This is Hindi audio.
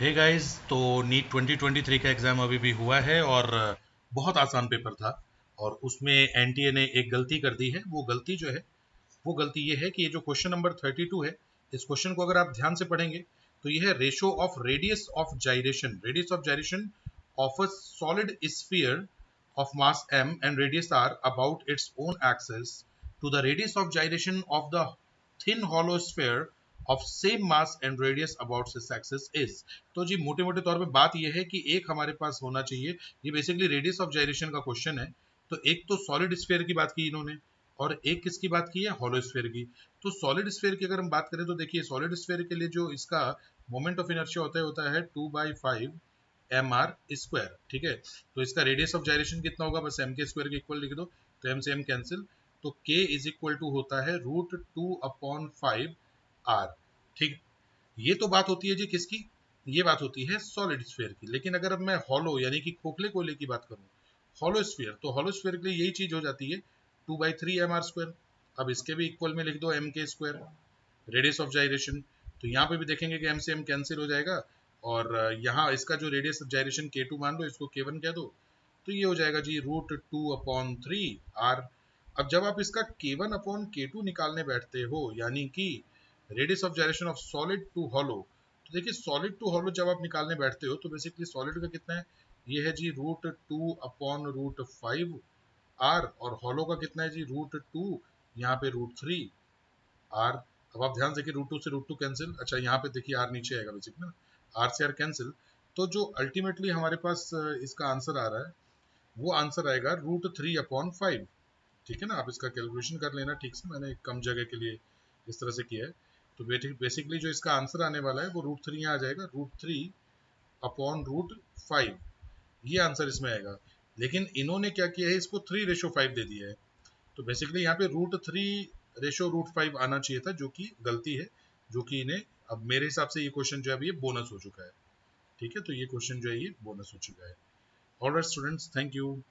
हे गाइस, तो नीट 2023 का एग्ज़ाम अभी भी हुआ है और बहुत आसान पेपर था। और उसमें एनटीए ने एक गलती कर दी है। वो गलती जो है, वो गलती ये है कि ये जो क्वेश्चन नंबर 32 है, इस क्वेश्चन को अगर आप ध्यान से पढ़ेंगे तो ये है radius of gyration of a solid sphere of mass m and radius r about its own axis to the radius of gyration of the thin hollow sphere of same mass and radius about its axis is। तो जी मोटे मोटे तौर पे बात यह है कि एक हमारे पास होना चाहिए, ये बेसिकली रेडियस ऑफ जाइरेशन का क्वेश्चन है। तो एक तो सॉलिड स्फीयर की बात की इन्होंने और एक किसकी बात की है, हॉलो स्फीयर की। तो सॉलिड स्फीयर की अगर हम बात करें तो देखिए सॉलिड स्फीयर के लिए जो इसका मोमेंट ऑफ इनर्शिया होता है 2/5 mr²। ठीक है, तो इसका रेडियस ऑफ जाइरेशन कितना होगा, बस m के स्क्वायर के इक्वल लिख दो, तो m से m कैंसिल। तो k इज इक्वल टू होता है √2/5 r। ठीक, ये तो बात होती है जी किसकी, ये बात होती है सॉलिड स्फीयर की। लेकिन अगर अब मैं हॉलो यानी कि खोखले गोले की बात करूं, हॉलो स्फीयर, तो हॉलो स्फीयर के लिए यही चीज हो जाती है 2/3 mr²। अब इसके भी इक्वल में लिख दो m के स्क्वायर, रेडियस ऑफ जाइरेशन। तो यहाँ पे भी देखेंगे कि m से m कैंसिल हो जाएगा और यहाँ इसका जो रेडियस ऑफ जाइरेशन k2 मान लो, इसको k1 कह दो, तो ये हो जाएगा जी √2/3 r। अब जब आप इसका k1/k2 निकालने बैठते हो, यानी कि radius of gyration of solid to hollow, तो देखिए सॉलिड टू हॉलो जब आप निकालने बैठते हो तो बेसिकली सॉलिड का कितना है, ये है जी √2/√5 r, और हॉलो का कितना है जी √2, यहाँ पे √3 r। अब आप ध्यान से कि √2 से √2 कैंसिल, अच्छा यहाँ पे देखिए r नीचे आएगा बेसिकली ना, r से r कैंसिल। तो जो अल्टीमेटली हमारे पास इसका आंसर आ रहा है, वो आंसर आएगा √3/5। ठीक है ना, आप इसका कैलकुलेशन कर लेना ठीक से, मैंने कम जगह के लिए इस तरह से किया है। तो बेसिकली जो इसका आंसर आने वाला है वो √3 यहाँ आ जाएगा, √3/√5, ये आंसर इसमें आएगा। लेकिन इन्होंने क्या किया है, इसको 3:5 दे दिया है। तो बेसिकली यहाँ पे √3/√5 आना चाहिए था, जो कि गलती है, जो कि इन्हें, अब मेरे हिसाब से ये क्वेश्चन जो है अभी ये बोनस हो चुका है। ठीक है, तो ये क्वेश्चन जो है ये बोनस हो चुका है। Alright students, thank you.